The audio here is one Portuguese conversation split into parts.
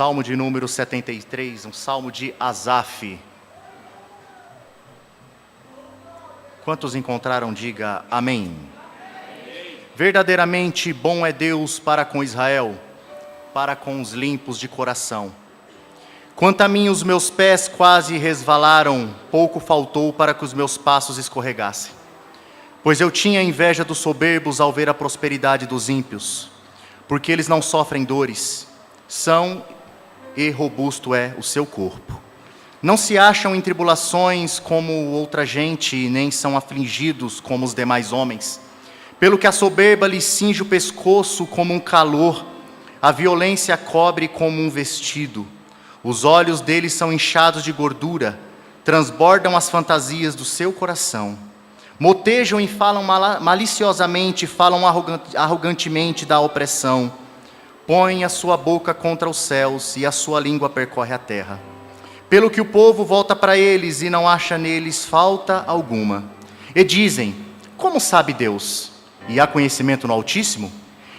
Salmo de número 73, um salmo de Asaf. Quantos encontraram, diga amém. Verdadeiramente bom é Deus para com Israel, para com os limpos de coração. Quanto a mim, os meus pés quase resvalaram, pouco faltou para que os meus passos escorregassem. Pois eu tinha inveja dos soberbos ao ver a prosperidade dos ímpios, porque eles não sofrem dores, são e robusto é o seu corpo. Não se acham em tribulações como outra gente, nem são afligidos como os demais homens. Pelo que a soberba lhes cinge o pescoço como um calor, a violência cobre como um vestido. Os olhos deles são inchados de gordura, transbordam as fantasias do seu coração. Motejam e falam maliciosamente, falam arrogantemente da opressão. Põe a sua boca contra os céus e a sua língua percorre a terra. Pelo que o povo volta para eles e não acha neles falta alguma. E dizem, como sabe Deus? E há conhecimento no Altíssimo?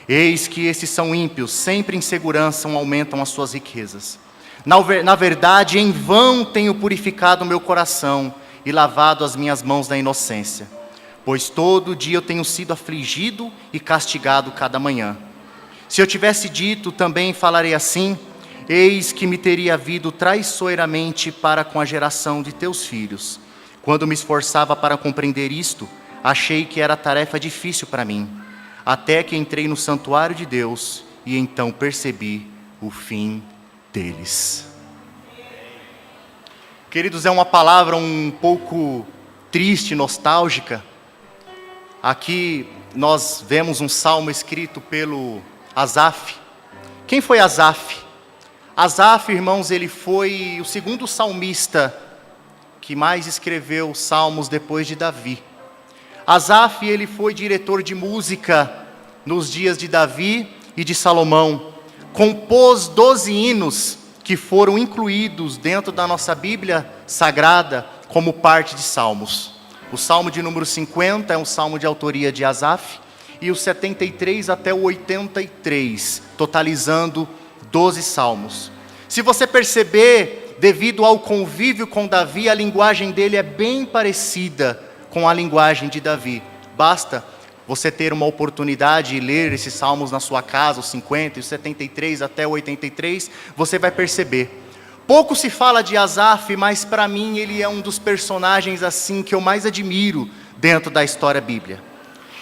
Eis que esses são ímpios, sempre em segurança aumentam as suas riquezas. Na verdade, em vão tenho purificado o meu coração e lavado as minhas mãos na inocência. Pois todo dia eu tenho sido afligido e castigado cada manhã. Se eu tivesse dito, também falarei assim, eis que me teria havido traiçoeiramente para com a geração de teus filhos. Quando me esforçava para compreender isto, achei que era tarefa difícil para mim, até que entrei no santuário de Deus e então percebi o fim deles. Queridos, é uma palavra um pouco triste, nostálgica. Aqui nós vemos um salmo escrito pelo Asaf. Quem foi Asaf? Asaf, irmãos, ele foi o segundo salmista que mais escreveu salmos depois de Davi. Asaf, ele foi diretor de música nos dias de Davi e de Salomão. Compôs 12 hinos que foram incluídos dentro da nossa Bíblia Sagrada como parte de salmos. O salmo de número 50 é um salmo de autoria de Asaf, e o 73 até o 83, totalizando 12 salmos. Se você perceber, devido ao convívio com Davi, a linguagem dele é bem parecida com a linguagem de Davi. Basta você ter uma oportunidade e ler esses salmos na sua casa, os 50, os 73 até o 83, você vai perceber. Pouco se fala de Asaf, mas para mim ele é um dos personagens assim que eu mais admiro dentro da história bíblia.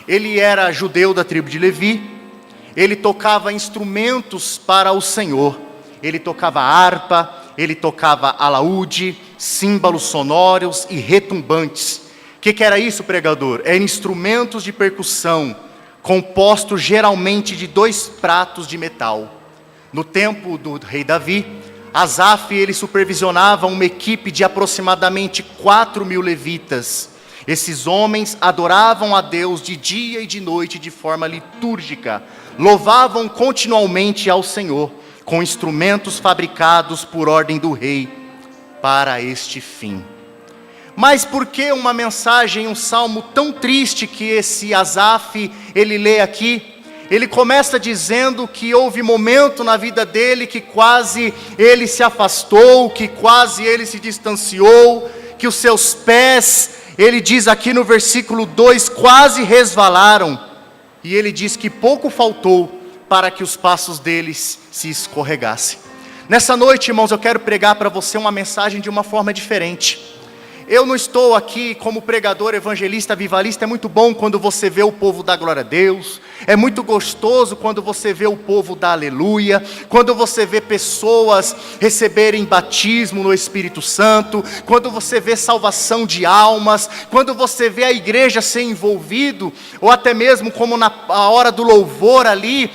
Ele era judeu da tribo de Levi, ele tocava instrumentos para o Senhor, ele tocava harpa, ele tocava alaúde, símbolos sonoros e retumbantes. O que era isso, pregador? Eram instrumentos de percussão, compostos geralmente de 2 pratos de metal. No tempo do rei Davi, Asaf ele supervisionava uma equipe de aproximadamente 4.000 levitas. Esses homens adoravam a Deus de dia e de noite de forma litúrgica. Louvavam continuamente ao Senhor, com instrumentos fabricados por ordem do rei, para este fim. Mas por que uma mensagem, um salmo tão triste que esse Asaf, ele lê aqui? Ele começa dizendo que houve momento na vida dele que quase ele se afastou, que quase ele se distanciou, que os seus pés, ele diz aqui no versículo 2, quase resvalaram. E ele diz que pouco faltou para que os passos deles se escorregassem. Nessa noite, irmãos, eu quero pregar para você uma mensagem de uma forma diferente. Eu não estou aqui como pregador, evangelista, avivalista. É muito bom quando você vê o povo dar glória a Deus. É muito gostoso quando você vê o povo dar aleluia. Quando você vê pessoas receberem batismo no Espírito Santo. Quando você vê salvação de almas. Quando você vê a igreja ser envolvido. Ou até mesmo como na hora do louvor ali,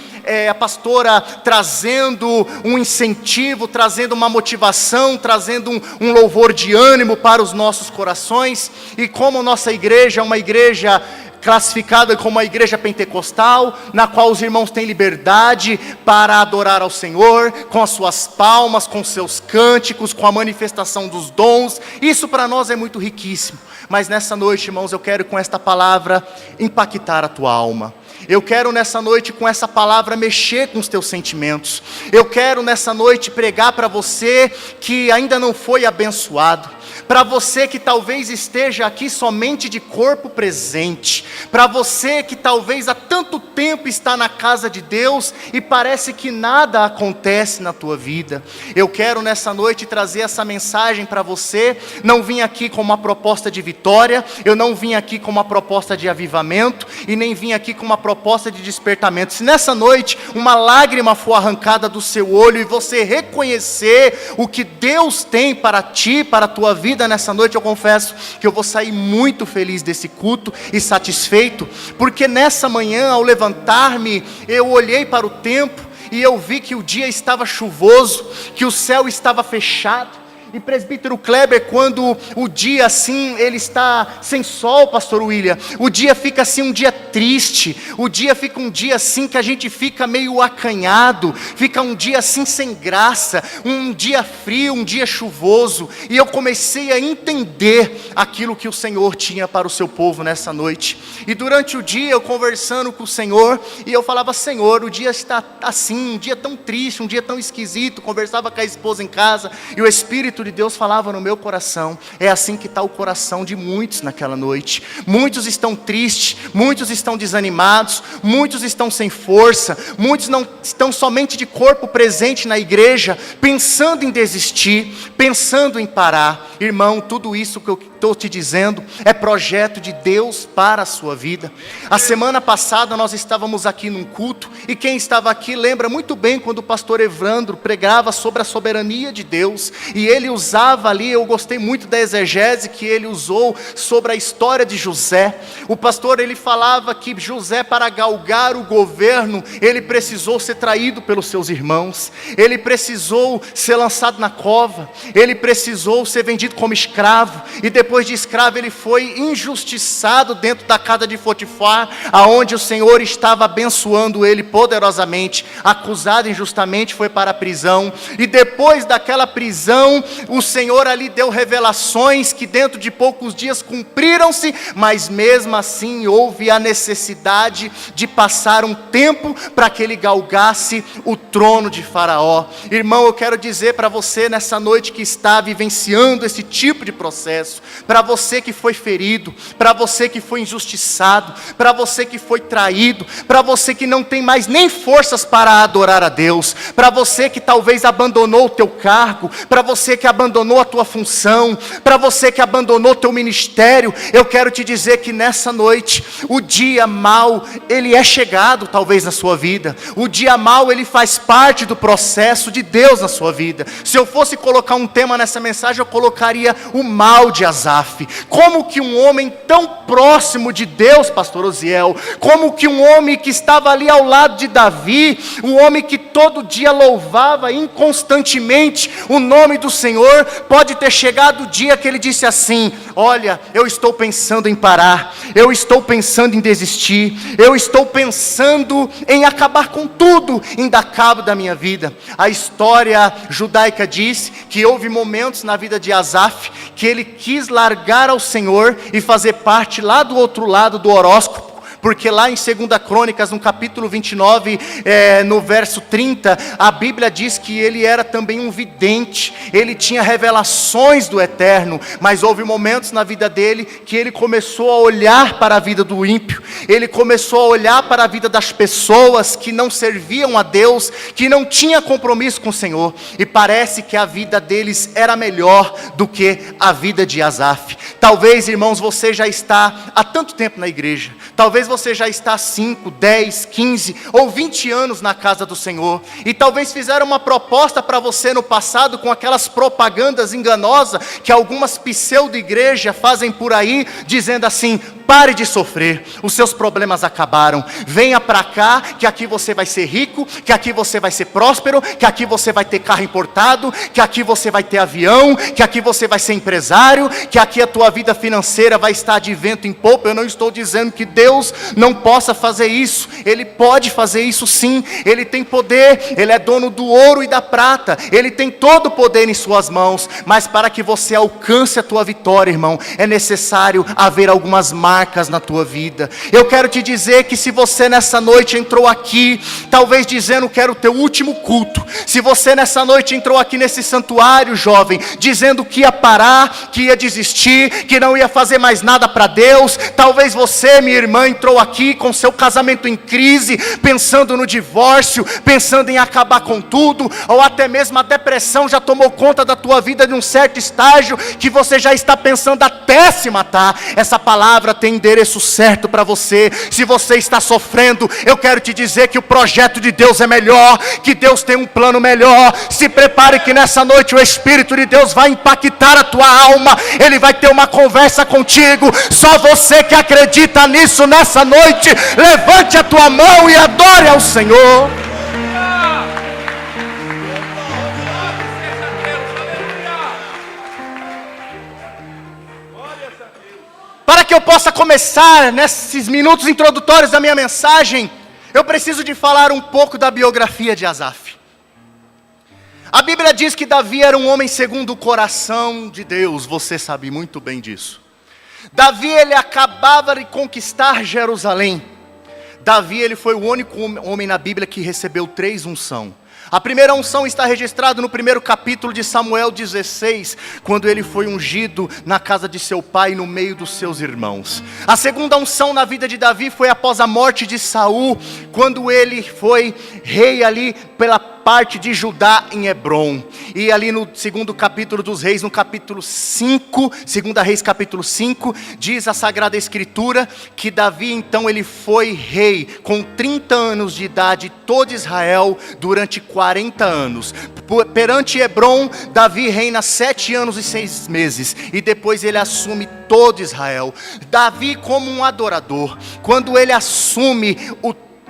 a pastora trazendo um incentivo, trazendo uma motivação, trazendo um louvor de ânimo para os nossos corações. E como nossa igreja é uma igreja classificada como a igreja pentecostal, na qual os irmãos têm liberdade para adorar ao Senhor, com as suas palmas, com seus cânticos, com a manifestação dos dons. Isso para nós é muito riquíssimo. Mas nessa noite, irmãos, eu quero com esta palavra impactar a tua alma. Eu quero nessa noite com essa palavra mexer com os teus sentimentos. Eu quero nessa noite pregar para você que ainda não foi abençoado. Para você que talvez esteja aqui somente de corpo presente. Para você que talvez há tanto tempo está na casa de Deus e parece que nada acontece na tua vida. Eu quero nessa noite trazer essa mensagem para você. Não vim aqui com uma proposta de vitória. Eu não vim aqui com uma proposta de avivamento. E nem vim aqui com uma proposta de despertamento. Se nessa noite uma lágrima for arrancada do seu olho e você reconhecer o que Deus tem para ti, para a tua vida, nessa noite eu confesso que eu vou sair muito feliz desse culto e satisfeito, porque nessa manhã ao levantar-me, eu olhei para o tempo e eu vi que o dia estava chuvoso, que o céu estava fechado. E presbítero Kleber, quando o dia assim, ele está sem sol, pastor William, o dia fica assim um dia triste, o dia fica um dia assim que a gente fica meio acanhado, fica um dia assim sem graça, um dia frio, um dia chuvoso, e eu comecei a entender aquilo que o Senhor tinha para o seu povo nessa noite. E durante o dia eu conversando com o Senhor, e eu falava: Senhor, o dia está assim, um dia tão triste, um dia tão esquisito. Conversava com a esposa em casa, e o Espírito de Deus falava no meu coração: é assim que está o coração de muitos naquela noite. Muitos estão tristes, muitos estão desanimados, muitos estão sem força, muitos não estão somente de corpo presente na igreja, pensando em desistir, pensando em parar. Irmão, tudo isso que eu estou te dizendo é projeto de Deus para a sua vida. A semana passada nós estávamos aqui num culto, e quem estava aqui lembra muito bem quando o pastor Evandro pregava sobre a soberania de Deus, e ele usava ali, eu gostei muito da exegese que ele usou sobre a história de José. O pastor, ele falava que José, para galgar o governo, ele precisou ser traído pelos seus irmãos, ele precisou ser lançado na cova, ele precisou ser vendido como escravo, e depois de escravo ele foi injustiçado dentro da casa de Potifar, aonde o Senhor estava abençoando ele poderosamente. Acusado injustamente, foi para a prisão, e depois daquela prisão, o Senhor ali deu revelações que dentro de poucos dias cumpriram-se, mas mesmo assim houve a necessidade de passar um tempo para que ele galgasse o trono de Faraó. Irmão, eu quero dizer para você nessa noite que está vivenciando esse tipo de processo, para você que foi ferido, para você que foi injustiçado, para você que foi traído, para você que não tem mais nem forças para adorar a Deus, para você que talvez abandonou o teu cargo, para você que abandonou a tua função, para você que abandonou o teu ministério, eu quero te dizer que nessa noite, o dia mau, ele é chegado talvez na sua vida. O dia mau, ele faz parte do processo de Deus na sua vida. Se eu fosse colocar um tema nessa mensagem, eu colocaria o mal de Asaf. Como que um homem tão próximo de Deus, pastor Osiel, como que um homem que estava ali ao lado de Davi, um homem que todo dia louvava inconstantemente o nome do Senhor, pode ter chegado o dia que ele disse assim: olha, eu estou pensando em parar, eu estou pensando em desistir, eu estou pensando em acabar com tudo, em dar cabo da minha vida. A história judaica diz que houve momentos na vida de Asaf que ele quis largar ao Senhor e fazer parte lá do outro lado do horóscopo. Porque lá em 2 Crônicas, no capítulo 29, no verso 30, a Bíblia diz que ele era também um vidente, ele tinha revelações do eterno, mas houve momentos na vida dele que ele começou a olhar para a vida do ímpio, ele começou a olhar para a vida das pessoas que não serviam a Deus, que não tinham compromisso com o Senhor, e parece que a vida deles era melhor do que a vida de Asaf. Talvez, irmãos, você já está há tanto tempo na igreja, talvez você já está há 5, 10, 15 ou 20 anos na casa do Senhor, e talvez fizeram uma proposta para você no passado com aquelas propagandas enganosas que algumas pseudo-igrejas fazem por aí, dizendo assim: Pare de sofrer, os seus problemas acabaram. Venha para cá, que aqui você vai ser rico, que aqui você vai ser próspero, que aqui você vai ter carro importado, que aqui você vai ter avião, que aqui você vai ser empresário, que aqui a tua vida financeira vai estar de vento em popa. Eu não estou dizendo que Deus não possa fazer isso. Ele pode fazer isso sim. Ele tem poder, Ele é dono do ouro e da prata. Ele tem todo o poder em suas mãos. Mas para que você alcance a tua vitória, irmão, é necessário haver algumas marcas na tua vida. Eu quero te dizer que se você nessa noite entrou aqui, talvez dizendo quero o teu último culto, se você nessa noite entrou aqui nesse santuário, jovem, dizendo que ia parar, que ia desistir, que não ia fazer mais nada para Deus, talvez você, minha irmã, entrou aqui com seu casamento em crise, pensando no divórcio, pensando em acabar com tudo, ou até mesmo a depressão já tomou conta da tua vida de um certo estágio, que você já está pensando até se matar. Essa palavra tem endereço certo para você. Se você está sofrendo, eu quero te dizer que o projeto de Deus é melhor, que Deus tem um plano melhor. Se prepare que nessa noite o Espírito de Deus vai impactar a tua alma, Ele vai ter uma conversa contigo. Só você que acredita nisso nessa noite, levante a tua mão e adore ao Senhor. Para que eu possa começar nesses minutos introdutórios da minha mensagem, eu preciso de falar um pouco da biografia de Asaf. A Bíblia diz que Davi era um homem segundo o coração de Deus, você sabe muito bem disso. Davi, ele acabava de conquistar Jerusalém. Davi, ele foi o único homem na Bíblia que recebeu 3 unções. A primeira unção está registrada no primeiro capítulo de Samuel 16, quando ele foi ungido na casa de seu pai, no meio dos seus irmãos. A segunda unção na vida de Davi foi após a morte de Saul, quando ele foi rei ali pela parte de Judá em Hebrom. E ali no segundo capítulo dos Reis, no capítulo 5, 2 Reis capítulo 5, diz a Sagrada Escritura que Davi então ele foi rei com 30 anos de idade, todo Israel, durante 40 anos. Perante Hebrom, Davi reina 7 anos e 6 meses, e depois ele assume todo Israel. Davi como um adorador, quando ele assume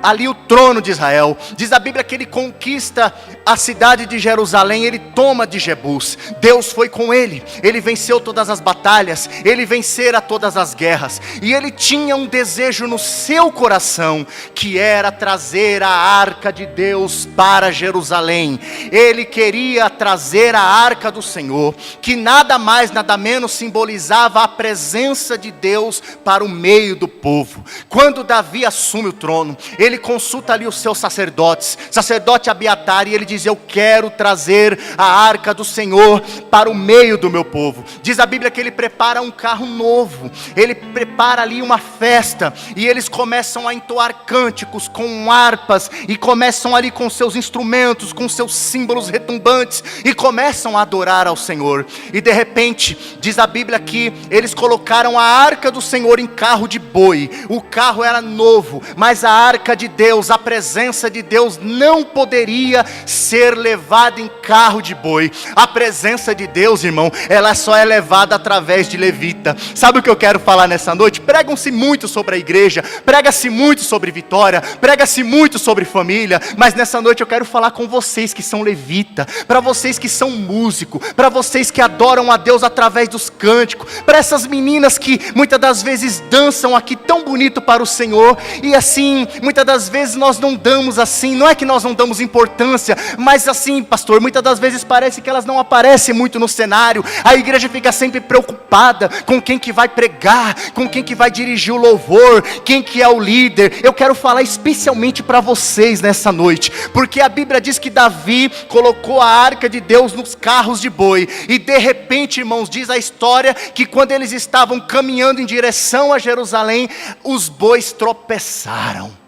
ali o trono de Israel, diz a Bíblia que ele conquista a cidade de Jerusalém, ele toma de Jebus. Deus foi com ele, ele venceu todas as batalhas, ele vencera todas as guerras, e ele tinha um desejo no seu coração, que era trazer a arca de Deus para Jerusalém. Ele queria trazer a arca do Senhor, que nada mais, nada menos simbolizava a presença de Deus para o meio do povo. Quando Davi assume o trono, ele consulta ali os seus sacerdotes, sacerdote Abiatar, e ele diz: eu quero trazer a arca do Senhor para o meio do meu povo. Diz a Bíblia que ele prepara um carro novo, ele prepara ali uma festa, e eles começam a entoar cânticos com harpas, e começam ali com seus instrumentos, com seus símbolos retumbantes, e começam a adorar ao Senhor. E de repente, diz a Bíblia que eles colocaram a arca do Senhor em carro de boi. O carro era novo, mas a arca de Deus, a presença de Deus não poderia ser levada em carro de boi. A presença de Deus, irmão, ela só é levada através de levita. Sabe o que eu quero falar nessa noite? Pregam-se muito sobre a igreja, prega-se muito sobre vitória, prega-se muito sobre família, mas nessa noite eu quero falar com vocês que são levita, para vocês que são músico, para vocês que adoram a Deus através dos cânticos, para essas meninas que muitas das vezes dançam aqui tão bonito para o Senhor, e assim, muitas das vezes nós não damos assim, não é que nós não damos importância, mas assim, pastor, muitas das vezes parece que elas não aparecem muito no cenário. A igreja fica sempre preocupada com quem que vai pregar, com quem que vai dirigir o louvor, quem que é o líder. Eu quero falar especialmente para vocês nessa noite, porque a Bíblia diz que Davi colocou a arca de Deus nos carros de boi, e de repente, irmãos, diz a história que quando eles estavam caminhando em direção a Jerusalém, os bois tropeçaram.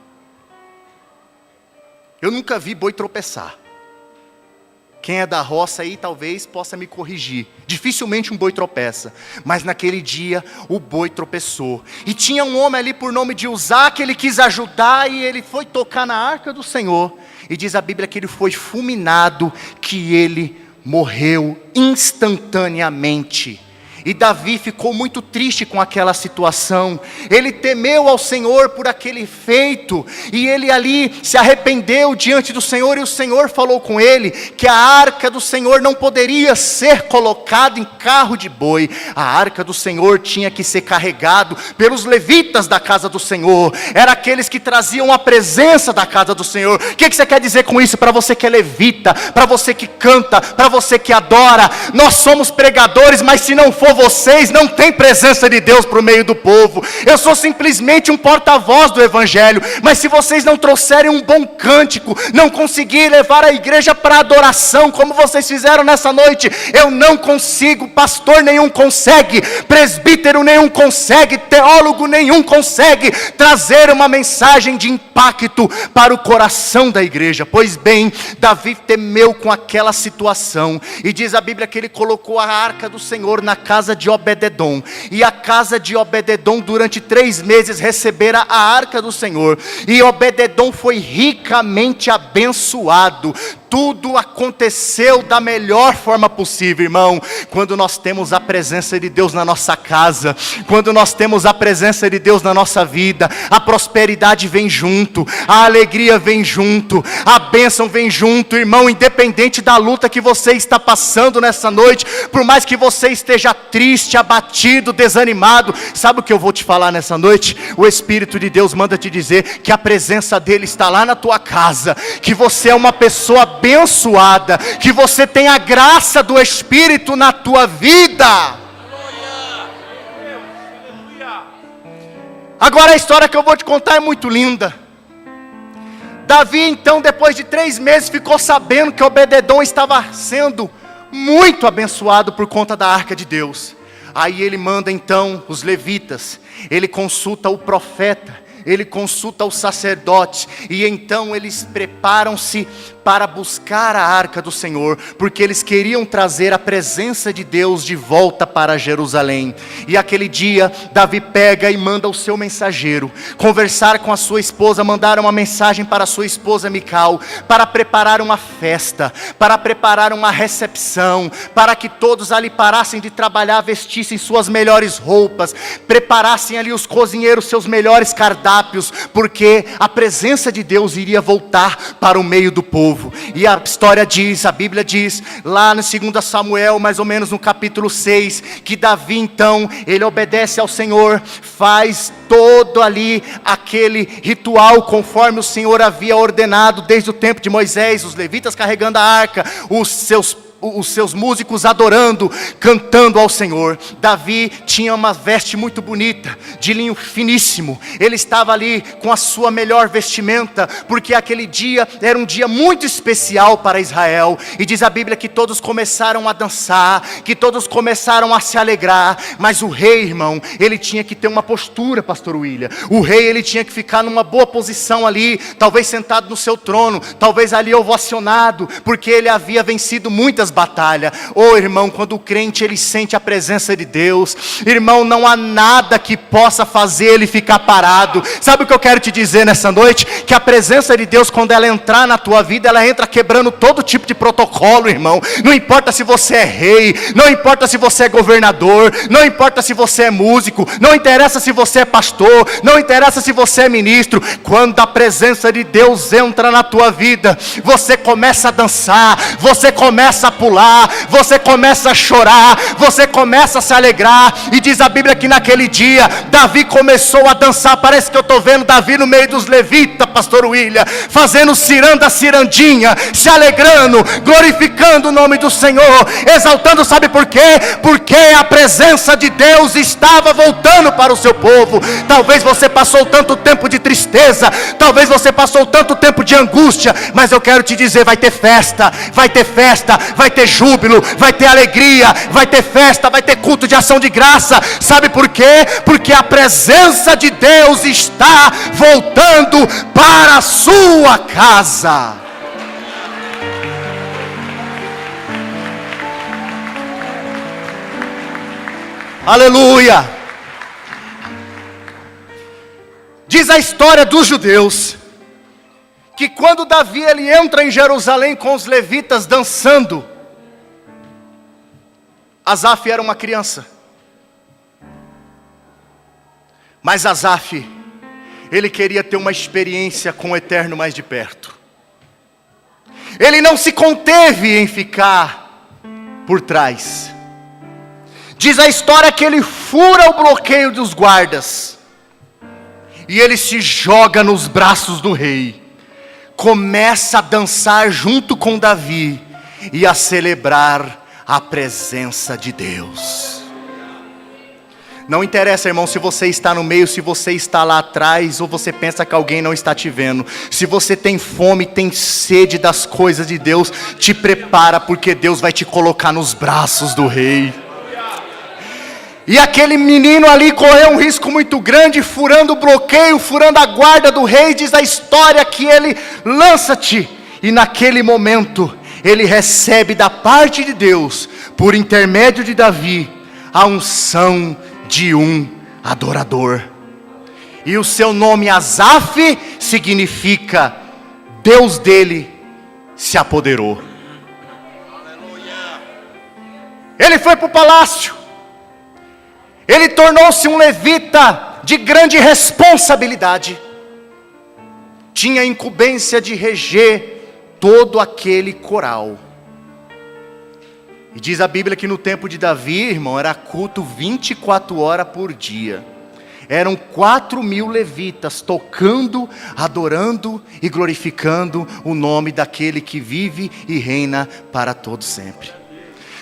Eu nunca vi boi tropeçar. Quem é da roça aí talvez possa me corrigir. Dificilmente um boi tropeça. Mas naquele dia o boi tropeçou. E tinha um homem ali por nome de Uzá, que ele quis ajudar, e ele foi tocar na arca do Senhor. E diz a Bíblia que ele foi fulminado, que ele morreu instantaneamente. E Davi ficou muito triste com aquela situação. Ele temeu ao Senhor por aquele feito. E ele ali se arrependeu diante do Senhor. E o Senhor falou com ele que a arca do Senhor não poderia ser colocada em carro de boi. A arca do Senhor tinha que ser carregado pelos levitas da casa do Senhor. Era aqueles que traziam a presença da casa do Senhor. O que você quer dizer com isso? Para você que é levita, para você que canta, para você que adora. Nós somos pregadores, mas se não for vocês, não tem presença de Deus para o meio do povo. Eu sou simplesmente um porta-voz do Evangelho, mas se vocês não trouxerem um bom cântico, não conseguirem levar a igreja para adoração, como vocês fizeram nessa noite, eu não consigo, pastor nenhum consegue, presbítero nenhum consegue, teólogo nenhum consegue trazer uma mensagem de impacto para o coração da igreja. Pois bem, Davi temeu com aquela situação, e diz a Bíblia que ele colocou a arca do Senhor na casa de Obed-edom, e a casa de Obed-edom durante 3 meses recebera a arca do Senhor, e Obed-edom foi ricamente abençoado. Tudo aconteceu da melhor forma possível, irmão. Quando nós temos a presença de Deus na nossa casa, quando nós temos a presença de Deus na nossa vida, a prosperidade vem junto, a alegria vem junto, a bênção vem junto, irmão. Independente da luta que você está passando nessa noite, por mais que você esteja triste, abatido, desanimado, sabe o que eu vou te falar nessa noite? O Espírito de Deus manda te dizer que a presença dele está lá na tua casa, que você é uma pessoa abençoada, que você tem a graça do Espírito na tua vida. Agora a história que eu vou te contar é muito linda. Davi então, depois de 3 meses, ficou sabendo que Obed-edom estava sendo muito abençoado por conta da arca de Deus. Aí ele manda então os levitas, ele consulta o profeta, ele consulta os sacerdotes, e então eles preparam-se para buscar a arca do Senhor, porque eles queriam trazer a presença de Deus de volta para Jerusalém. E aquele dia, Davi pega e manda o seu mensageiro conversar com a sua esposa, mandar uma mensagem para a sua esposa Mical, para preparar uma festa, para preparar uma recepção, para que todos ali parassem de trabalhar, vestissem suas melhores roupas, preparassem ali os cozinheiros seus melhores cardápios, porque a presença de Deus iria voltar para o meio do povo. E a história diz, a Bíblia diz, lá no 2 Samuel, mais ou menos no capítulo 6, que Davi então, ele obedece ao Senhor, faz todo ali aquele ritual conforme o Senhor havia ordenado desde o tempo de Moisés, os levitas carregando a arca, os seus músicos adorando, cantando ao Senhor. Davi tinha uma veste muito bonita, de linho finíssimo. Ele estava ali com a sua melhor vestimenta, porque aquele dia era um dia muito especial para Israel. E diz a Bíblia que todos começaram a dançar, que todos começaram a se alegrar. Mas o rei, irmão, ele tinha que ter uma postura, pastor William. O rei, ele tinha que ficar numa boa posição ali, talvez sentado no seu trono, talvez ali ovacionado, porque ele havia vencido muitas batalha. Oh, irmão, quando o crente ele sente a presença de Deus, irmão, não há nada que possa fazer ele ficar parado. Sabe o que eu quero te dizer nessa noite? Que a presença de Deus, quando ela entrar na tua vida, ela entra quebrando todo tipo de protocolo, irmão. Não importa se você é rei, não importa se você é governador, não importa se você é músico, não interessa se você é pastor, não interessa se você é ministro. Quando a presença de Deus entra na tua vida, você começa a dançar, você começa a pular, você começa a chorar, você começa a se alegrar. E diz a Bíblia que naquele dia Davi começou a dançar. Parece que eu estou vendo Davi no meio dos levitas, pastor William, fazendo ciranda, cirandinha, se alegrando, glorificando o nome do Senhor, exaltando. Sabe por quê? Porque a presença de Deus estava voltando para o seu povo. Talvez você passou tanto tempo de tristeza, talvez você passou tanto tempo de angústia, mas eu quero te dizer, vai ter festa, vai ter festa, vai ter júbilo, vai ter alegria, vai ter festa, vai ter culto de ação de graça. Sabe por quê? Porque a presença de Deus está voltando para a sua casa. Aleluia. Diz a história dos judeus que quando Davi ele entra em Jerusalém com os levitas dançando, Asaf era uma criança. Mas Asaf, ele queria ter uma experiência com o Eterno mais de perto. Ele não se conteve em ficar por trás. Diz a história que ele fura o bloqueio dos guardas. E ele se joga nos braços do rei. Começa a dançar junto com Davi. E a celebrar a presença de Deus. Não interessa, irmão, se você está no meio, se você está lá atrás, ou você pensa que alguém não está te vendo. Se você tem fome, tem sede das coisas de Deus, te prepara, porque Deus vai te colocar nos braços do rei. E aquele menino ali correu um risco muito grande, furando o bloqueio, furando a guarda do rei. Diz a história que ele lança-te, e naquele momento ele recebe da parte de Deus, por intermédio de Davi, a unção de um adorador. E o seu nome Asaf significa Deus dele se apoderou. Ele foi para o palácio. Ele tornou-se um levita de grande responsabilidade. Tinha a incumbência de reger todo aquele coral. E diz a Bíblia que no tempo de Davi, irmão, era culto 24 horas por dia. Eram 4.000 levitas tocando, adorando e glorificando o nome daquele que vive e reina para todo sempre.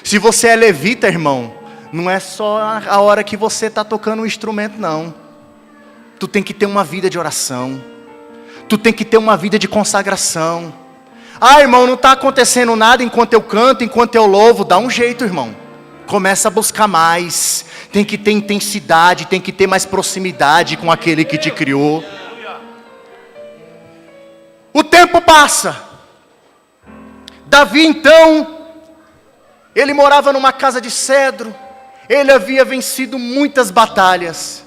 Se você é levita, irmão, não é só a hora que você está tocando um instrumento, não. Tu tem que ter uma vida de oração. Tu tem que ter uma vida de consagração. Ah, irmão, não está acontecendo nada enquanto eu canto, enquanto eu louvo. Dá um jeito, irmão. Começa a buscar mais. Tem que ter intensidade, tem que ter mais proximidade com aquele que te criou. O tempo passa. Davi então, ele morava numa casa de cedro. Ele havia vencido muitas batalhas.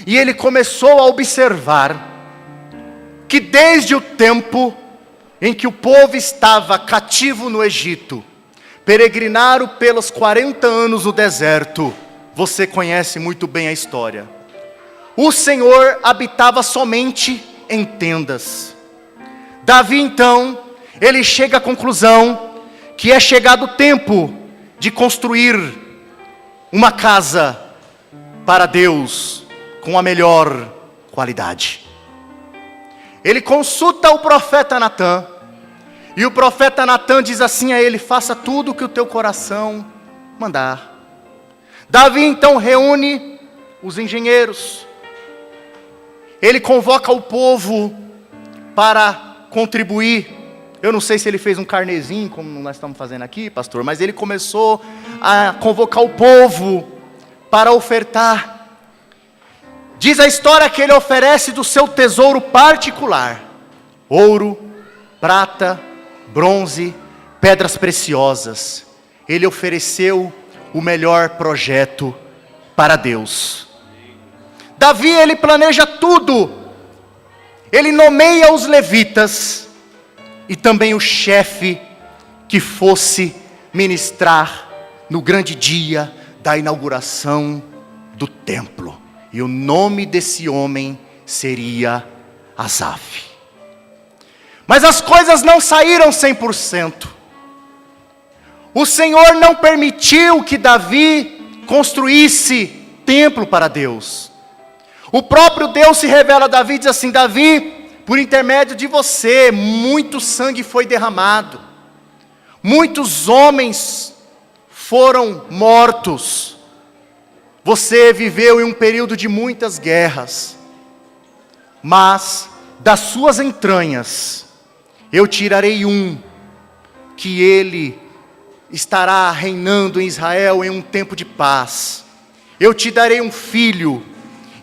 E ele começou a observar que desde o tempo em que o povo estava cativo no Egito, peregrinaram pelos 40 anos no deserto. Você conhece muito bem a história. O Senhor habitava somente em tendas. Davi então, ele chega à conclusão que é chegado o tempo de construir uma casa para Deus com a melhor qualidade. Ele consulta o profeta Natã, e o profeta Natã diz assim a ele: faça tudo o que o teu coração mandar. Davi então reúne os engenheiros, ele convoca o povo para contribuir. Eu não sei se ele fez um carnezinho, como nós estamos fazendo aqui, pastor, mas ele começou a convocar o povo para ofertar. Diz a história que ele oferece do seu tesouro particular: ouro, prata, bronze, pedras preciosas. Ele ofereceu o melhor projeto para Deus. Davi, ele planeja tudo. Ele nomeia os levitas e também o chefe que fosse ministrar no grande dia da inauguração do templo. E o nome desse homem seria Asaf. Mas as coisas não saíram 100%. O Senhor não permitiu que Davi construísse templo para Deus. O próprio Deus se revela a Davi e diz assim: Davi, por intermédio de você, muito sangue foi derramado. Muitos homens foram mortos. Você viveu em um período de muitas guerras, mas das suas entranhas eu tirarei um, que ele estará reinando em Israel em um tempo de paz. Eu te darei um filho,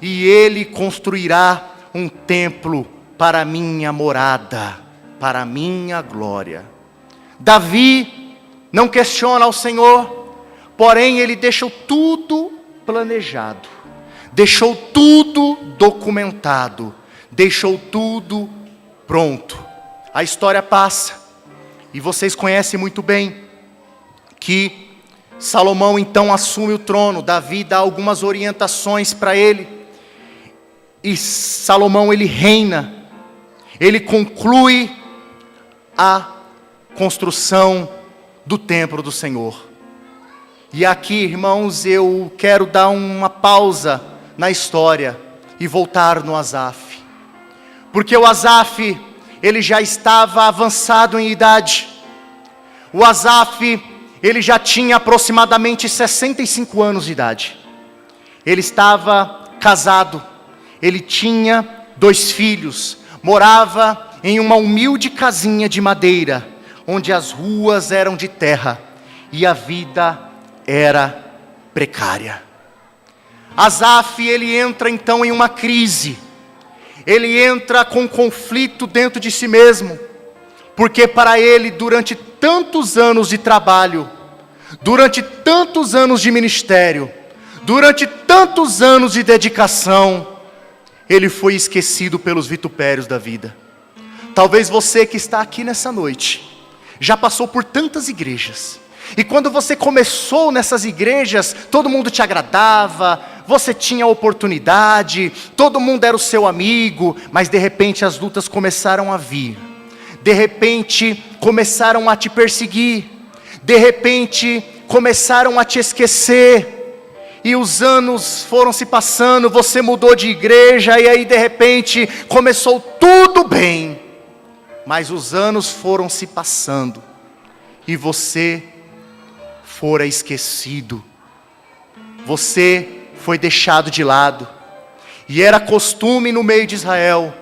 e ele construirá um templo para a minha morada, para a minha glória. Davi não questiona ao Senhor, porém ele deixou tudo planejado, deixou tudo documentado, deixou tudo pronto. A história passa, e vocês conhecem muito bem, que Salomão então assume o trono. Davi dá algumas orientações para ele, e Salomão ele reina, ele conclui a construção do templo do Senhor. E aqui, irmãos, eu quero dar uma pausa na história e voltar no Asaf. Porque o Asaf, ele já estava avançado em idade. O Asaf, ele já tinha aproximadamente 65 anos de idade. Ele estava casado, ele tinha 2 filhos, morava em uma humilde casinha de madeira, onde as ruas eram de terra e a vida era precária. Asaf, ele entra então em uma crise, ele entra com conflito dentro de si mesmo, porque para ele, durante tantos anos de trabalho, durante tantos anos de ministério, durante tantos anos de dedicação, ele foi esquecido pelos vitupérios da vida. Talvez você que está aqui nessa noite, já passou por tantas igrejas, e quando você começou nessas igrejas, todo mundo te agradava, você tinha oportunidade, todo mundo era o seu amigo, mas de repente as lutas começaram a vir, de repente começaram a te perseguir, de repente começaram a te esquecer, e os anos foram se passando, você mudou de igreja, e aí de repente começou tudo bem, mas os anos foram se passando, e você fora esquecido, você foi deixado de lado. E era costume no meio de Israel,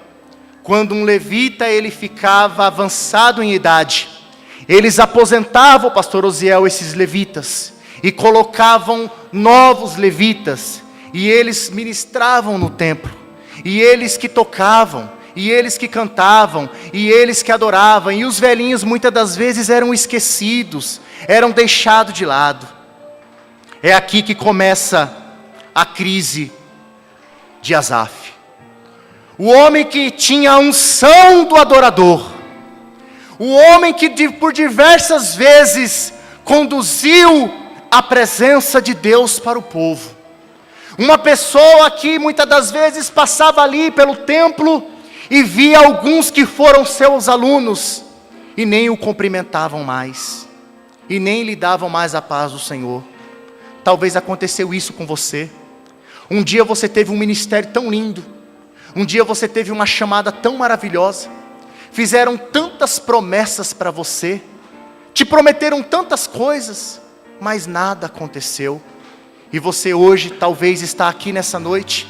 quando um levita ele ficava avançado em idade, eles aposentavam, pastor Osiel, esses levitas, e colocavam novos levitas, e eles ministravam no templo, e eles que tocavam, e eles que cantavam, e eles que adoravam, e os velhinhos muitas das vezes eram esquecidos, eram deixados de lado. É aqui que começa a crise de Asaf. O homem que tinha a unção do adorador, o homem que por diversas vezes conduziu a presença de Deus para o povo. Uma pessoa que muitas das vezes passava ali pelo templo e via alguns que foram seus alunos e nem o cumprimentavam mais, e nem lhe davam mais a paz do Senhor. Talvez aconteceu isso com você. Um dia você teve um ministério tão lindo, um dia você teve uma chamada tão maravilhosa, fizeram tantas promessas para você, te prometeram tantas coisas, mas nada aconteceu, e você hoje talvez está aqui nessa noite,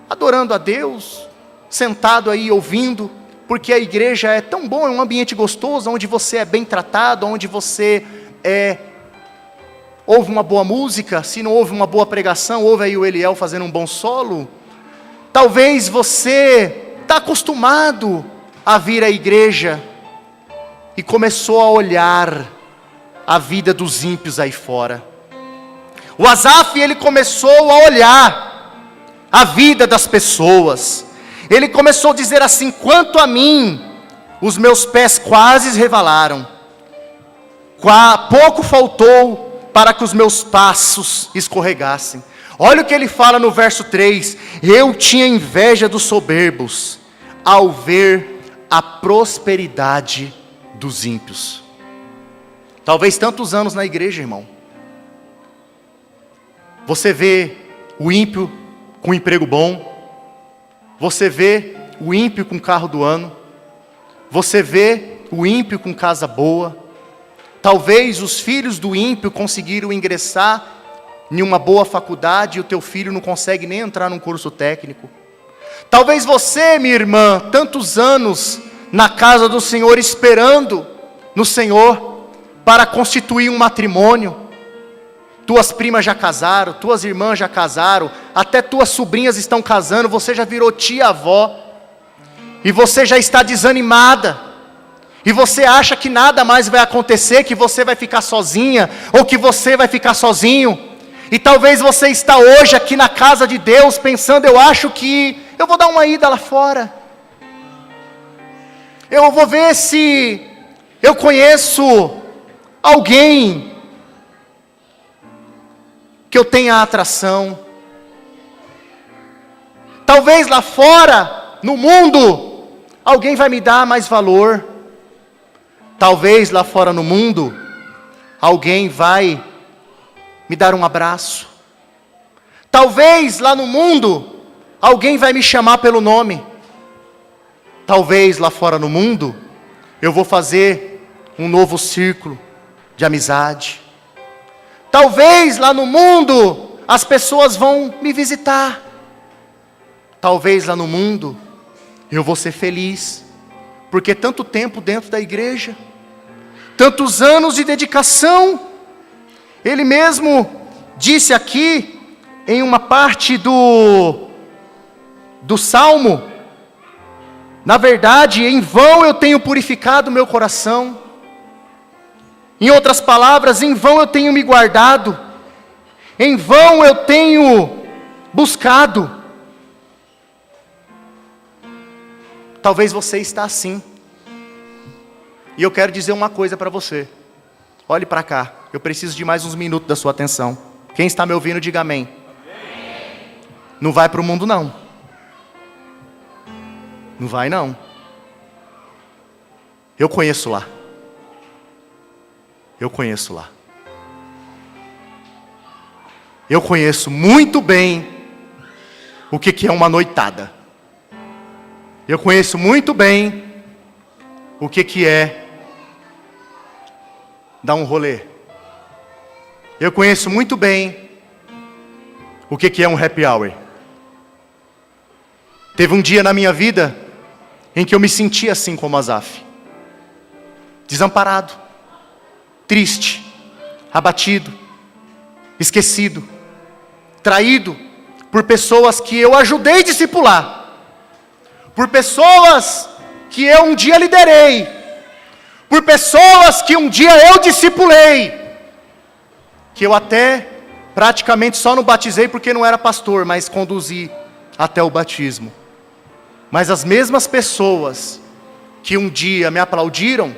adorando a Deus, sentado aí ouvindo, porque a igreja é tão bom, é um ambiente gostoso, onde você é bem tratado, onde você ouve uma boa música, se não ouve uma boa pregação, ouve aí o Eliel fazendo um bom solo. Talvez você está acostumado a vir à igreja, e começou a olhar a vida dos ímpios aí fora. O Asaf, ele começou a olhar a vida das pessoas, ele começou a dizer assim: quanto a mim, os meus pés quase resvalaram, pouco faltou para que os meus passos escorregassem. Olha o que ele fala no verso 3, eu tinha inveja dos soberbos, ao ver a prosperidade dos ímpios. Talvez tantos anos na igreja, irmão, você vê o ímpio com um emprego bom, você vê o ímpio com carro do ano, você vê o ímpio com casa boa. Talvez os filhos do ímpio conseguiram ingressar em uma boa faculdade, e o teu filho não consegue nem entrar num curso técnico. Talvez você, minha irmã, tantos anos na casa do Senhor, esperando no Senhor para constituir um matrimônio. Tuas primas já casaram, tuas irmãs já casaram, até tuas sobrinhas estão casando, você já virou tia-avó, e você já está desanimada, e você acha que nada mais vai acontecer, que você vai ficar sozinha, ou que você vai ficar sozinho, e talvez você está hoje aqui na casa de Deus, pensando, eu acho que eu vou dar uma ida lá fora, eu vou ver se eu conheço alguém que eu tenha atração. Talvez lá fora, no mundo, alguém vai me dar mais valor. Talvez lá fora no mundo, alguém vai me dar um abraço. Talvez lá no mundo, alguém vai me chamar pelo nome. Talvez lá fora no mundo, eu vou fazer um novo círculo de amizade. Talvez lá no mundo, as pessoas vão me visitar. Talvez lá no mundo, eu vou ser feliz. Porque tanto tempo dentro da igreja, tantos anos de dedicação. Ele mesmo disse aqui, em uma parte do Salmo, na verdade, em vão eu tenho purificado meu coração. Em outras palavras, em vão eu tenho me guardado. Em vão eu tenho buscado. Talvez você está assim. E eu quero dizer uma coisa para você. Olhe para cá. Eu preciso de mais uns minutos da sua atenção. Quem está me ouvindo, diga amém. Não vai para o mundo não. Não vai não. Eu conheço lá. Eu conheço lá. Eu conheço muito bem o que é uma noitada. Eu conheço muito bem o que é dar um rolê. Eu conheço muito bem o que é um happy hour. Teve um dia na minha vida em que eu me senti assim como Asaf. Desamparado, triste, abatido, esquecido, traído por pessoas que eu ajudei a discipular. Por pessoas que eu um dia liderei. Por pessoas que um dia eu discipulei. Que eu até praticamente só não batizei porque não era pastor, mas conduzi até o batismo. Mas as mesmas pessoas que um dia me aplaudiram,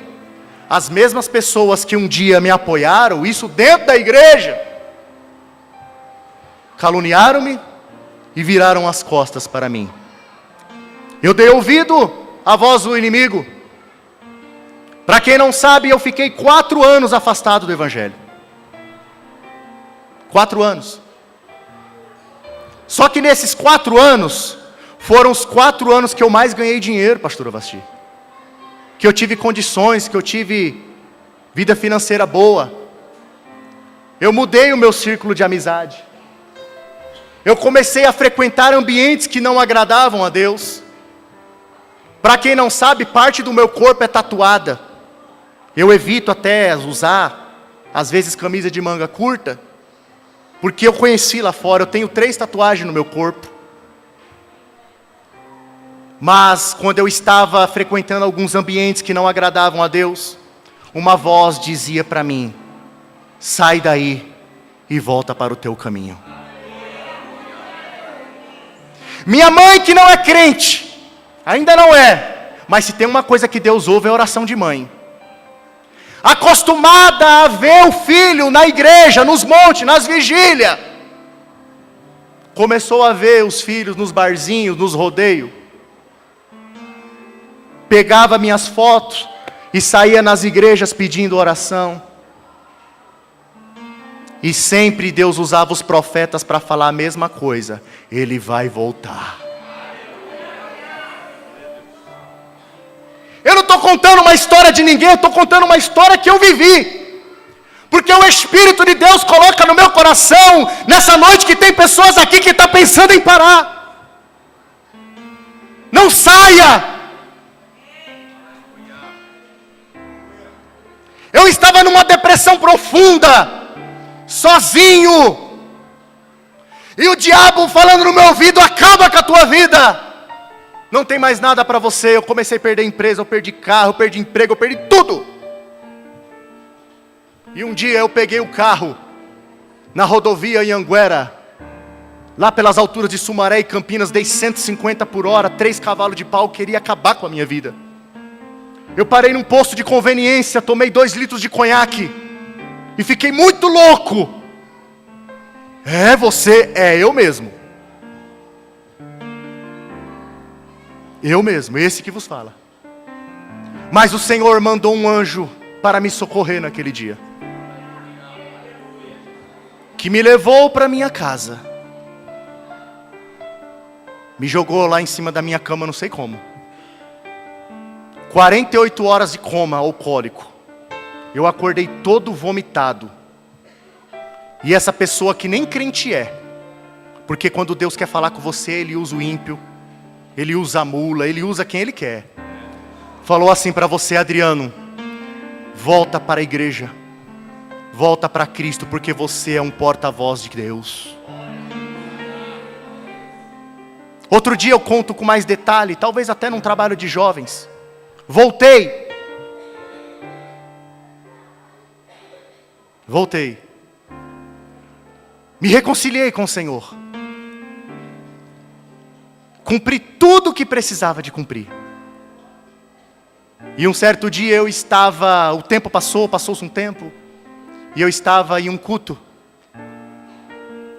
as mesmas pessoas que um dia me apoiaram, isso dentro da igreja, caluniaram-me e viraram as costas para mim. Eu dei ouvido à voz do inimigo. Para quem não sabe, eu fiquei 4 anos afastado do Evangelho. 4 anos. Só que nesses 4 anos, foram os 4 anos que eu mais ganhei dinheiro, pastor Avasti. Que eu tive condições, que eu tive vida financeira boa. Eu mudei o meu círculo de amizade. Eu comecei a frequentar ambientes que não agradavam a Deus. Para quem não sabe, parte do meu corpo é tatuada. Eu evito até usar, às vezes, camisa de manga curta, porque eu conheci lá fora, eu tenho 3 tatuagens no meu corpo. Mas, quando eu estava frequentando alguns ambientes que não agradavam a Deus, uma voz dizia para mim: sai daí e volta para o teu caminho. Minha mãe, que não é crente, ainda não é, mas se tem uma coisa que Deus ouve é oração de mãe. Acostumada a ver o filho na igreja, nos montes, nas vigílias, começou a ver os filhos nos barzinhos, nos rodeios. Pegava minhas fotos e saía nas igrejas pedindo oração. E sempre Deus usava os profetas para falar a mesma coisa: Ele vai voltar. Eu não estou contando uma história de ninguém, eu estou contando uma história que eu vivi. Porque o Espírito de Deus coloca no meu coração, nessa noite, que tem pessoas aqui que estão pensando em parar. Não saia. Eu estava numa depressão profunda, sozinho. E o diabo falando no meu ouvido: acaba com a tua vida. Não tem mais nada para você. Eu comecei a perder empresa, eu perdi carro, eu perdi emprego, eu perdi tudo. E um dia eu peguei o carro na rodovia Anhanguera, lá pelas alturas de Sumaré e Campinas, dei 150 por hora, 3 cavalos de pau, queria acabar com a minha vida. Eu parei num posto de conveniência, tomei 2 litros de conhaque e fiquei muito louco. É você, é eu mesmo. Eu mesmo, esse que vos fala. Mas o Senhor mandou um anjo para me socorrer naquele dia, que me levou para minha casa, me jogou lá em cima da minha cama, não sei como. 48 horas de coma alcoólico. Eu acordei todo vomitado. E essa pessoa que nem crente é, porque quando Deus quer falar com você, Ele usa o ímpio, Ele usa a mula, Ele usa quem Ele quer. Falou assim para você: Adriano, volta para a igreja, volta para Cristo, porque você é um porta-voz de Deus. Outro dia eu conto com mais detalhe, talvez até num trabalho de jovens. Voltei. Me reconciliei com o Senhor. Cumpri tudo o que precisava de cumprir. E um certo dia eu estava, o tempo passou-se um tempo, e eu estava em um culto.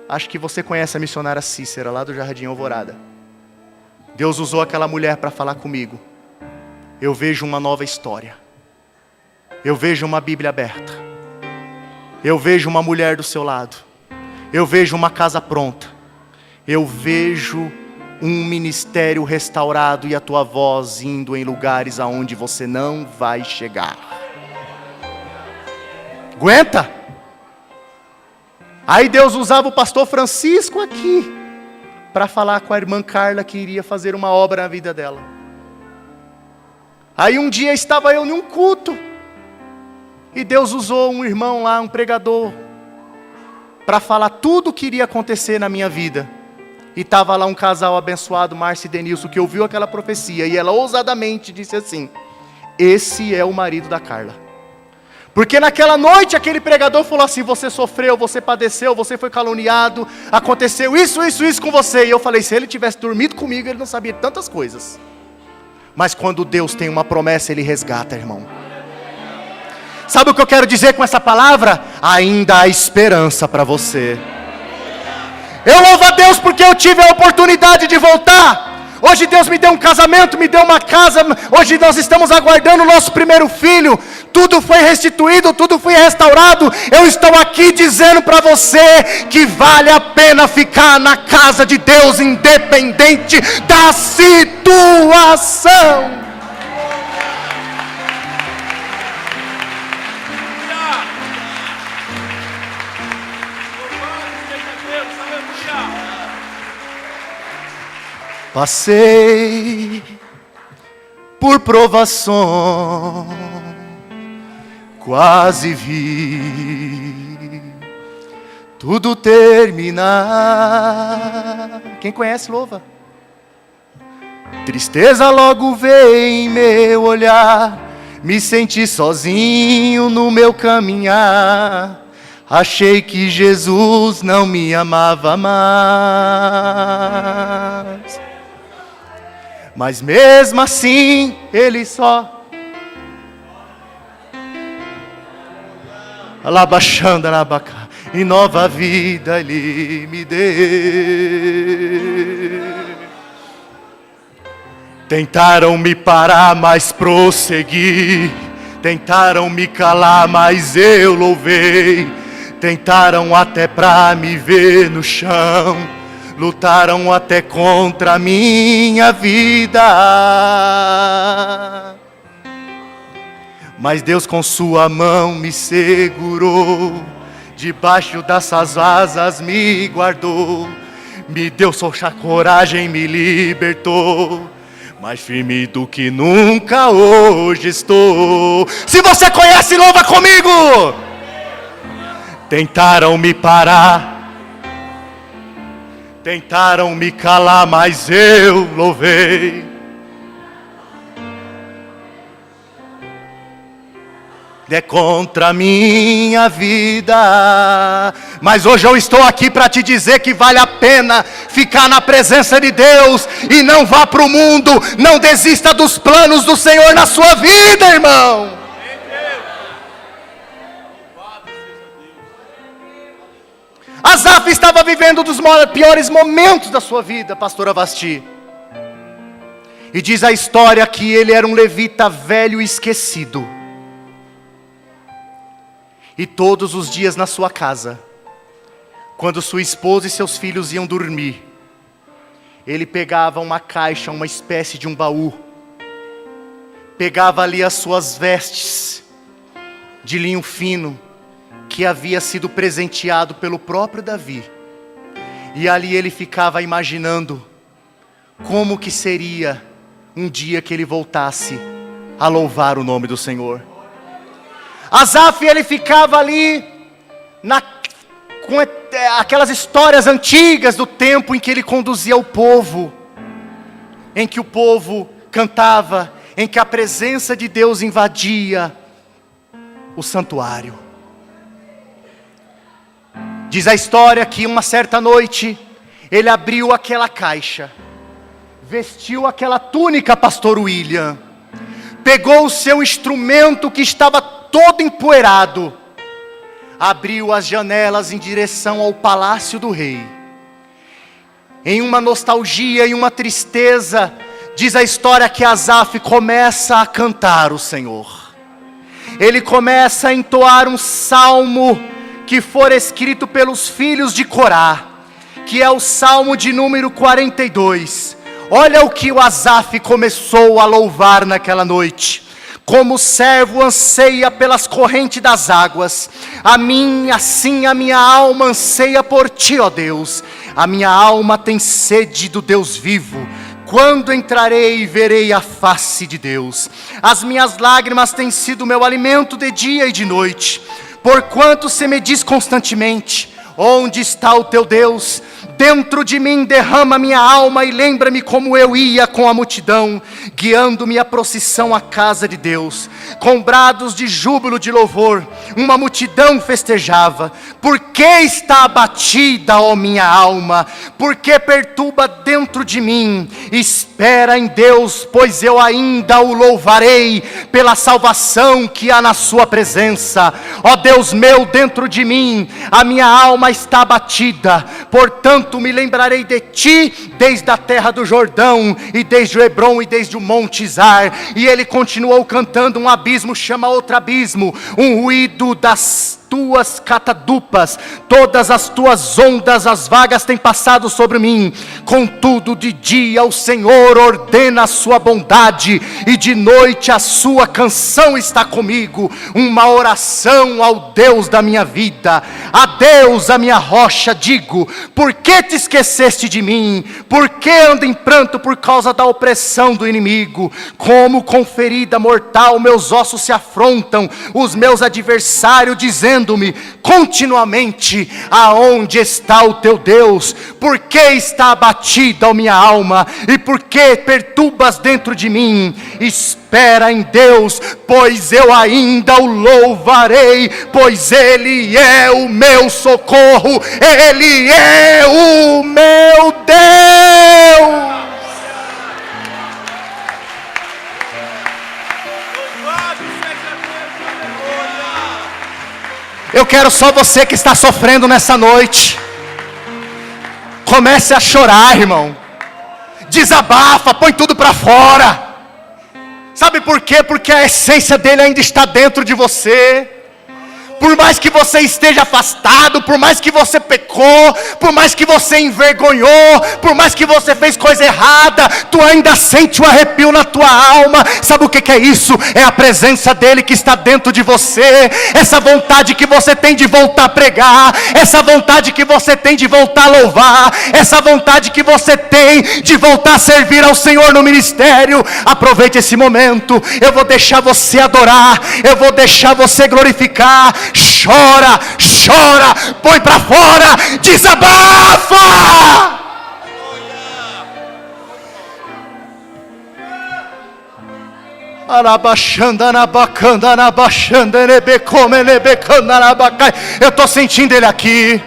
Acho que você conhece a missionária Cícera, lá do Jardim Alvorada. Deus usou aquela mulher para falar comigo. Eu vejo uma nova história. Eu vejo uma Bíblia aberta. Eu vejo uma mulher do seu lado. Eu vejo uma casa pronta. Eu vejo um ministério restaurado e a tua voz indo em lugares aonde você não vai chegar. Aguenta? Aí Deus usava o pastor Francisco aqui para falar com a irmã Carla que iria fazer uma obra na vida dela. Aí um dia estava eu em um culto e Deus usou um irmão lá, um pregador, para falar tudo o que iria acontecer na minha vida. E estava lá um casal abençoado, Márcia e Denilson, que ouviu aquela profecia. E ela ousadamente disse assim: esse é o marido da Carla. Porque naquela noite aquele pregador falou assim: você sofreu, você padeceu, você foi caluniado, aconteceu isso com você. E eu falei: se ele tivesse dormido comigo, ele não sabia de tantas coisas. Mas quando Deus tem uma promessa, Ele resgata, irmão. Sabe o que eu quero dizer com essa palavra? Ainda há esperança para você. Eu louvo a Deus porque eu tive a oportunidade de voltar. Hoje Deus me deu um casamento, me deu uma casa. Hoje nós estamos aguardando o nosso primeiro filho. Tudo foi restituído, tudo foi restaurado. Eu estou aqui dizendo para você que vale a pena ficar na casa de Deus, independente da situação. Passei por provação, quase vi tudo terminar. Quem conhece, louva. Tristeza logo veio em meu olhar, me senti sozinho no meu caminhar. Achei que Jesus não me amava mais. Mas mesmo assim, Ele só alabaxando alabaca, e nova vida Ele me deu. Tentaram me parar, mas prossegui. Tentaram me calar, mas eu louvei. Tentaram até pra me ver no chão. Lutaram até contra a minha vida. Mas Deus com sua mão me segurou. Debaixo dessas asas me guardou. Me deu força, coragem, me libertou. Mais firme do que nunca hoje estou. Se você conhece, louva comigo. Tentaram me parar, tentaram me calar, mas eu louvei. É contra a minha vida. Mas hoje eu estou aqui para te dizer que vale a pena ficar na presença de Deus. E não vá para o mundo. Não desista dos planos do Senhor na sua vida, irmão. Asaf estava vivendo um dos piores momentos da sua vida, pastora Vasti. E diz a história que ele era um levita velho e esquecido. E todos os dias na sua casa, quando sua esposa e seus filhos iam dormir, ele pegava uma caixa, uma espécie de um baú, pegava ali as suas vestes de linho fino, que havia sido presenteado pelo próprio Davi. E ali ele ficava imaginando como que seria um dia que ele voltasse a louvar o nome do Senhor. Asaf, ele ficava ali com aquelas histórias antigas do tempo em que ele conduzia o povo, em que o povo cantava, em que a presença de Deus invadia o santuário. Diz a história que uma certa noite, ele abriu aquela caixa, vestiu aquela túnica, pastor William, pegou o seu instrumento que estava todo empoeirado, abriu as janelas em direção ao palácio do rei. Em uma nostalgia e uma tristeza, diz a história que Asaf começa a cantar o Senhor. Ele começa a entoar um salmo que for escrito pelos filhos de Corá, que é o salmo de número 42. Olha o que o Asaf começou a louvar naquela noite. Como o servo anseia pelas correntes das águas, assim a minha alma anseia por ti, ó Deus. A minha alma tem sede do Deus vivo. Quando entrarei e verei a face de Deus? As minhas lágrimas têm sido meu alimento de dia e de noite. Porquanto se me diz constantemente: onde está o teu Deus? Dentro de mim derrama minha alma e lembra-me como eu ia com a multidão, guiando-me a procissão à casa de Deus. Com brados de júbilo, de louvor, uma multidão festejava. Por que está abatida, ó minha alma? Por que perturba dentro de mim? Espera em Deus, pois eu ainda o louvarei pela salvação que há na sua presença. Ó Deus meu, dentro de mim a minha alma está abatida. Portanto me lembrarei de ti desde a terra do Jordão, e desde o Hebrom e desde o monte Izar. E ele continuou cantando: um abismo chama outro abismo, um ruído das tuas catadupas, todas as tuas ondas, as vagas têm passado sobre mim. Contudo de dia o Senhor ordena a sua bondade, e de noite a sua canção está comigo, uma oração ao Deus da minha vida. A Deus, a minha rocha, digo: por que te esqueceste de mim? Por que ando em pranto por causa da opressão do inimigo? Como com ferida mortal meus ossos se afrontam, os meus adversários dizendo-me continuamente: aonde está o teu Deus? Por que está abatida a minha alma? E por que perturbas dentro de mim? Espera em Deus, pois eu ainda o louvarei, pois Ele é o meu socorro, Ele é o meu Deus. Eu quero só você que está sofrendo nessa noite. Comece a chorar, irmão. Desabafa, põe tudo para fora. Sabe por quê? Porque a essência dele ainda está dentro de você. Por mais que você esteja afastado, por mais que você pecou, por mais que você envergonhou, por mais que você fez coisa errada, tu ainda sente um arrepio na tua alma. Sabe o que é isso? É a presença dele que está dentro de você. Essa vontade que você tem de voltar a pregar, essa vontade que você tem de voltar a louvar, essa vontade que você tem de voltar a servir ao Senhor no ministério. Aproveite esse momento. Eu vou deixar você adorar, eu vou deixar você glorificar. Chora, chora, põe para fora, desabafa. Eu estou sentindo ele aqui.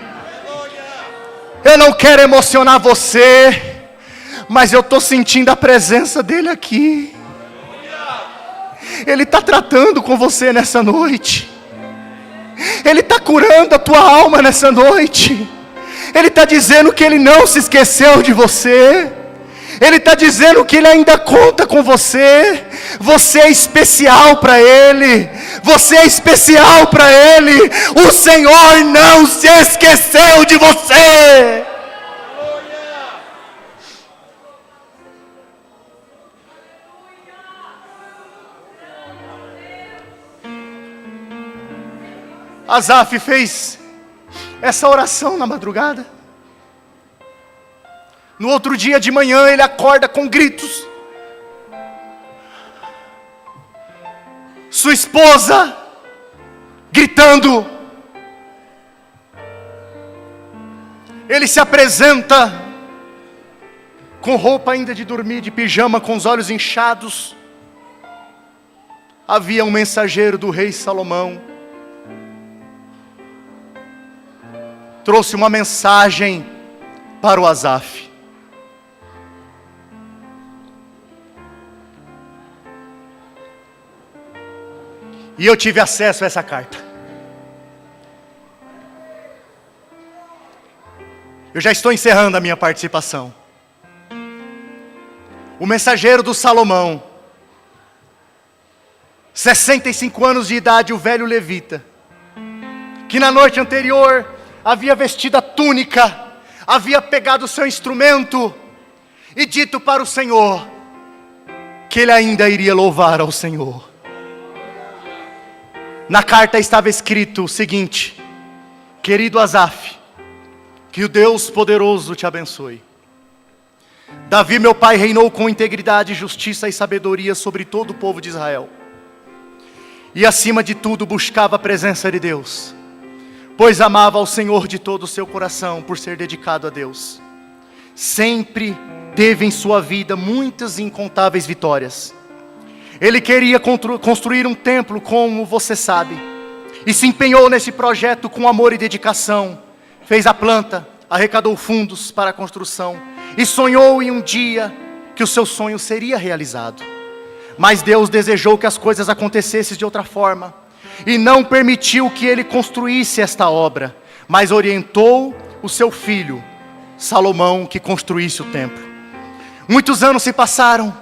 Eu não quero emocionar você, mas eu estou sentindo a presença dele aqui. Ele está tratando com você nessa noite. Ele está curando a tua alma nessa noite. Ele está dizendo que Ele não se esqueceu de você. Ele está dizendo que Ele ainda conta com você. Você é especial para Ele. Você é especial para Ele. O Senhor não se esqueceu de você. Asaf fez essa oração na madrugada. No outro dia de manhã ele acorda com gritos. Sua esposa gritando. Ele se apresenta com roupa ainda de dormir, de pijama, com os olhos inchados. Havia um mensageiro do rei Salomão. Trouxe uma mensagem para o Asaf. E eu tive acesso a essa carta. Eu já estou encerrando a minha participação. O mensageiro do Salomão, 65 anos de idade, o velho levita, que na noite anterior havia vestido a túnica, havia pegado o seu instrumento e dito para o Senhor que ele ainda iria louvar ao Senhor. Na carta estava escrito o seguinte: querido Asaf, que o Deus poderoso te abençoe. Davi, meu pai, reinou com integridade, justiça e sabedoria sobre todo o povo de Israel. E acima de tudo buscava a presença de Deus, pois amava ao Senhor de todo o seu coração, por ser dedicado a Deus. Sempre teve em sua vida muitas e incontáveis vitórias. Ele queria construir um templo, como você sabe, e se empenhou nesse projeto com amor e dedicação. Fez a planta, arrecadou fundos para a construção, e sonhou em um dia que o seu sonho seria realizado. Mas Deus desejou que as coisas acontecessem de outra forma, e não permitiu que ele construísse esta obra, mas orientou o seu filho, Salomão, que construísse o templo. Muitos anos se passaram,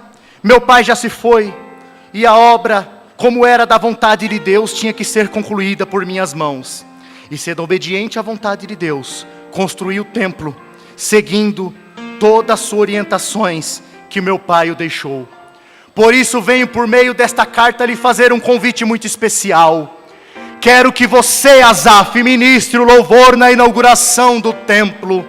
meu pai já se foi, e a obra, como era da vontade de Deus, tinha que ser concluída por minhas mãos. E sendo obediente à vontade de Deus, construí o templo, seguindo todas as suas orientações que meu pai o deixou. Por isso venho por meio desta carta lhe fazer um convite muito especial. Quero que você, Asaf, ministre o louvor na inauguração do templo.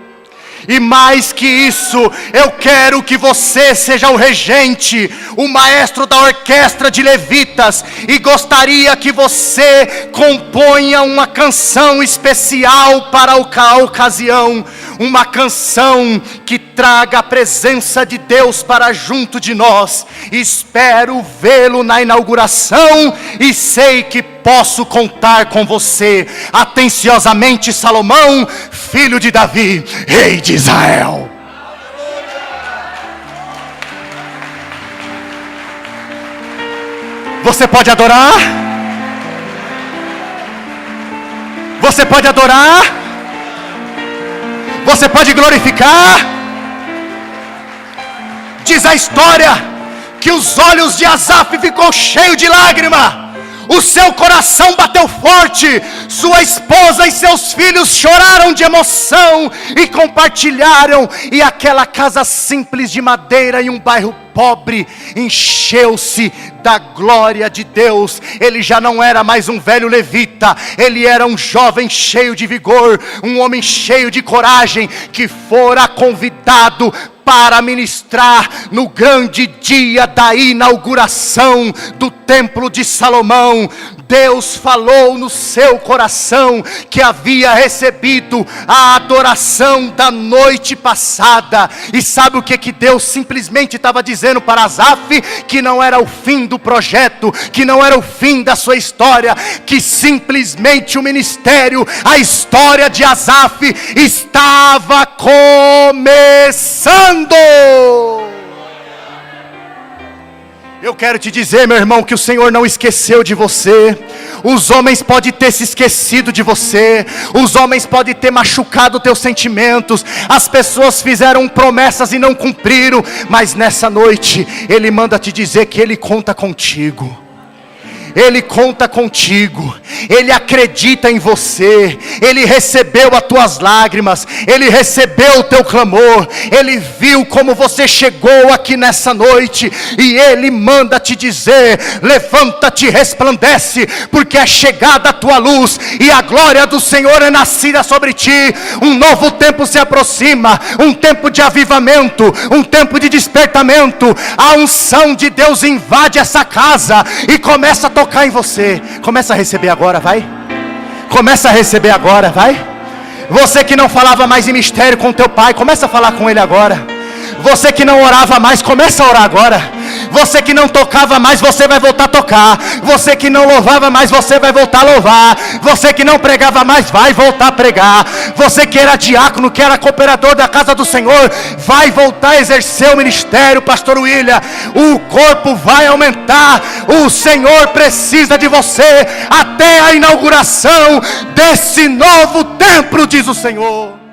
E mais que isso, eu quero que você seja o regente, o maestro da orquestra de levitas, e gostaria que você componha uma canção especial para a ocasião, uma canção que traga a presença de Deus para junto de nós. Espero vê-lo na inauguração e sei que posso contar com você. Atenciosamente, Salomão, filho de Davi, rei de Israel. Você pode adorar? Você pode adorar? Você pode glorificar? Diz a história que os olhos de Asaf ficou cheio de lágrima. O seu coração bateu forte, sua esposa e seus filhos choraram de emoção e compartilharam, e aquela casa simples de madeira em um bairro pobre encheu-se da glória de Deus. Ele já não era mais um velho levita, ele era um jovem cheio de vigor, um homem cheio de coragem, que fora convidado para ministrar no grande dia da inauguração do templo de Salomão. Deus falou no seu coração que havia recebido a adoração da noite passada. E sabe o que Deus simplesmente estava dizendo para Asaf? Que não era o fim do projeto, que não era o fim da sua história, que simplesmente o ministério, a história de Asaf estava começando. Eu quero te dizer, meu irmão, que o Senhor não esqueceu de você. Os homens podem ter se esquecido de você, os homens podem ter machucado teus sentimentos, as pessoas fizeram promessas e não cumpriram, mas nessa noite Ele manda te dizer que Ele conta contigo. Ele conta contigo, Ele acredita em você, Ele recebeu as tuas lágrimas, Ele recebeu o teu clamor, Ele viu como você chegou aqui nessa noite, e Ele manda te dizer: levanta-te, resplandece, porque é chegada a tua luz, e a glória do Senhor é nascida sobre ti. Um novo tempo se aproxima, um tempo de avivamento, um tempo de despertamento. A unção de Deus invade essa casa, e começa a tocar em você. Começa a receber agora, vai. Começa a receber agora, vai. Você que não falava mais em mistério com teu pai, começa a falar com ele agora. Você que não orava mais, começa a orar agora. Você que não tocava mais, você vai voltar a tocar. Você que não louvava mais, você vai voltar a louvar. Você que não pregava mais, vai voltar a pregar. Você que era diácono, que era cooperador da casa do Senhor, vai voltar a exercer o ministério, pastor William. O corpo vai aumentar. O Senhor precisa de você até a inauguração desse novo templo, diz o Senhor.